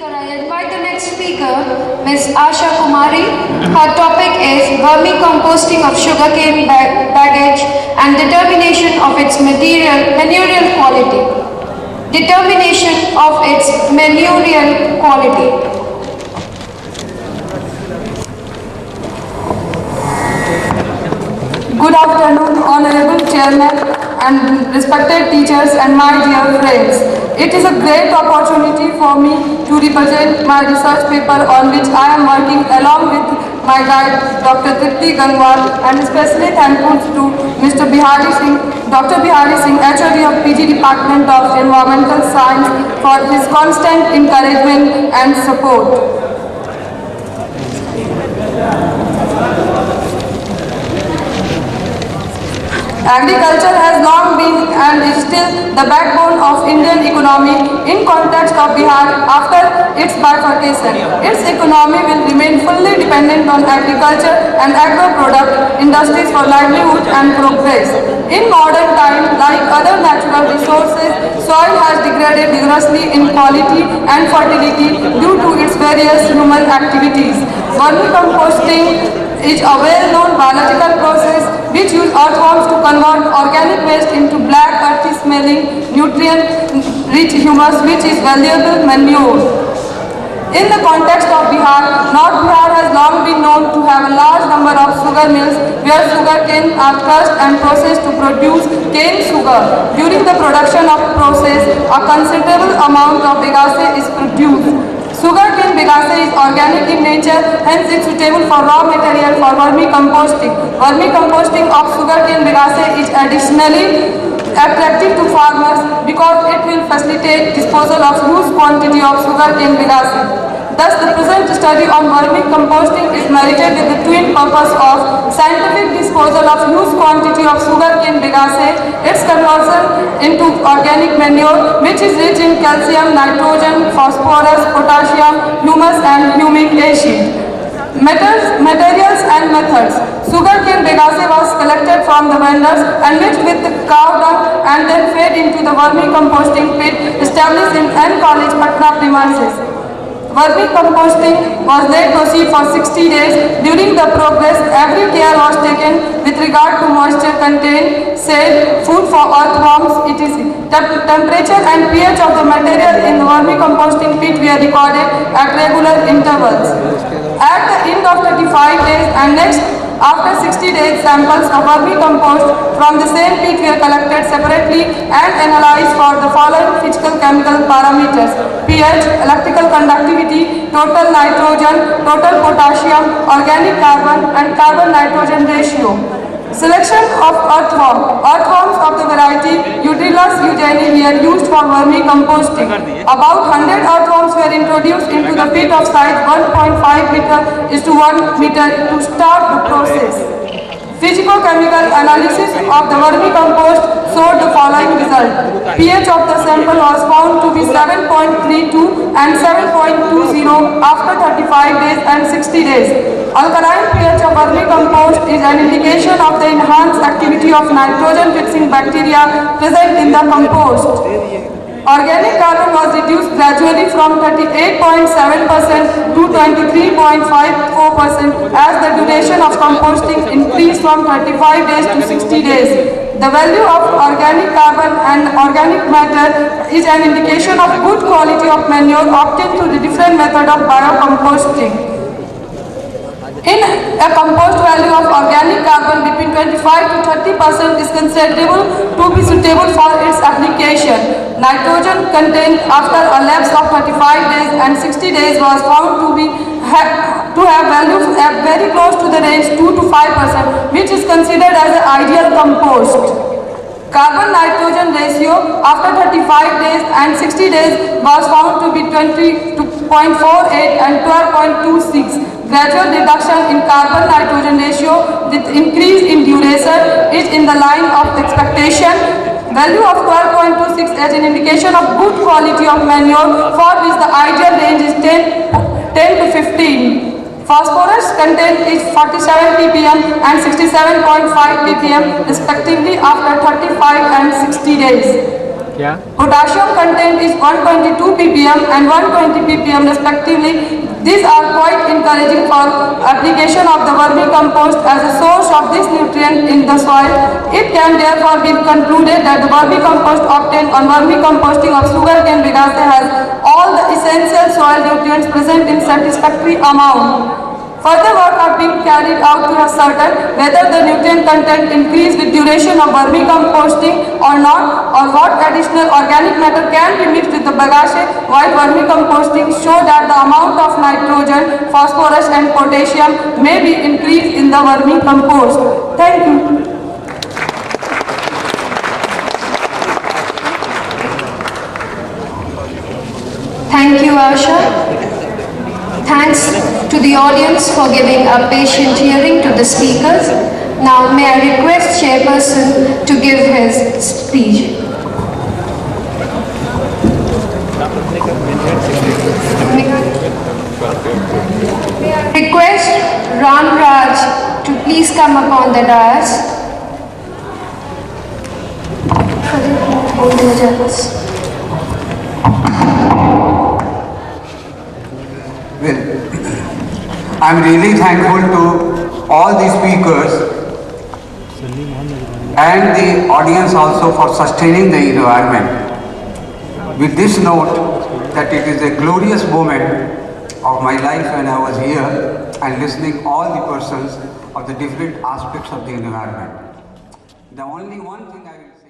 speaker, I invite the next speaker, Ms. Asha Kumari. Her topic is vermicomposting of sugarcane baggage and determination of its manurial quality. Determination of its manurial quality. Good afternoon, Honorable Chairman and respected teachers and my dear friends. It is a great opportunity for me to represent my research paper on which I am working along with my guide Dr. Tripti Gangwal, and especially thankful to Mr. Bihari Singh, Dr. Bihari Singh, HOD of PG Department of Environmental Science, for his constant encouragement and support. Agriculture has long been and is still the backbone of Indian economy. In context of Bihar, after its bifurcation, its economy will remain fully dependent on agriculture and agro-product industries for livelihood and progress. In modern times, like other natural resources, soil has degraded rigorously in quality and fertility due to its various human activities. Vermicomposting is a well-known biological process which uses earthworms to convert organic waste into black, earthy smelling, nutrient-rich humus which is valuable manure. In the context of Bihar, North Bihar has long been known to have a large number of sugar mills where sugar cane are crushed and processed to produce cane sugar. During the production of process, a considerable amount of bagasse is produced. Sugarcane bagasse is organic in nature, hence it is suitable for raw material for vermicomposting. Vermicomposting of sugarcane bagasse is additionally attractive to farmers because it will facilitate disposal of huge quantity of sugarcane bagasse. Thus, the present study on vermicomposting is merited with the twin purpose of scientific disposal of huge quantity of sugarcane bagasse, its conversion into organic manure which is rich in calcium, nitrogen, phosphorus, potassium, humus and humic acid. Materials and methods. Sugarcane bagasse was collected from the vendors and mixed with the cow dung and then fed into the vermicomposting pit established in N College, Patna premises. Vermicomposting was let proceed for 60 days. During the progress, every care was taken with regard to moisture content, shade, food for earthworms, etc. Temperature and pH of the material in the vermicomposting pit were recorded at regular intervals. At the end of 35 days and next after 60 days, samples of vermicompost from the same pit were collected separately and analyzed for the following physical chemical parameters: pH, electrical conductivity, total nitrogen, total potassium, organic carbon and carbon-nitrogen ratio. Selection of earthworm. Earthworms of the variety Eutrylus eugeni were used for vermicomposting. About 100 earthworms were introduced into the pit of size 1.5 meter is to 1 meter to start the process. Physico-chemical analysis of the vermicompost showed the following result. pH of the sample was found to be 7.32 and 7.20 after 35 days and 60 days. Alkaline pH of vermicompost is an indication of the enhanced activity of nitrogen-fixing bacteria present in the compost. Organic carbon was reduced gradually from 38.7% to 23.54% as the duration of composting increased from 35 days to 60 days. The value of organic carbon and organic matter is an indication of good quality of manure obtained through the different method of biocomposting. In a compost value of organic carbon between 25 to 30% is considerable to be suitable for its application. Nitrogen content after a lapse of 35 days and 60 days was found to have values very close to the range 2 to 5%, which is considered as an ideal compost. Carbon-nitrogen ratio after 35 days and 60 days was found to be 20.48 and 12.26. Gradual reduction in carbon-nitrogen ratio with increase in duration is in the line of expectation. Value of 12.26 as an indication of good quality of manure for which the ideal range is 10 to 15. Phosphorus content is 47 ppm and 67.5 ppm respectively after 35 and 60 days. क्या? Potassium content is 122 ppm and 120 ppm respectively. These are quite encouraging for application of the vermicompost as a source of this nutrient in the soil. It can therefore be concluded that the vermicompost obtained on vermicomposting of sugarcane bagasse has all the essential soil nutrients present in satisfactory amount. Further work are being carried out to ascertain whether the nutrient content increase with duration of vermicomposting or not, or what additional organic matter can be mixed with the bagasse while vermicomposting show that the amount of nitrogen, phosphorus and potassium may be increased in the vermicompost. Thank you. Thank you, Asha. Thanks to the audience for giving a patient hearing to the speakers. Now may I request Chairperson to give his speech. May I request Ram Raj to please come upon the dais. Hold the agendas. Well, I'm really thankful to all the speakers and the audience also for sustaining the environment. With this note that it is a glorious moment of my life when I was here and listening all the persons of the different aspects of the environment. The only one thing I will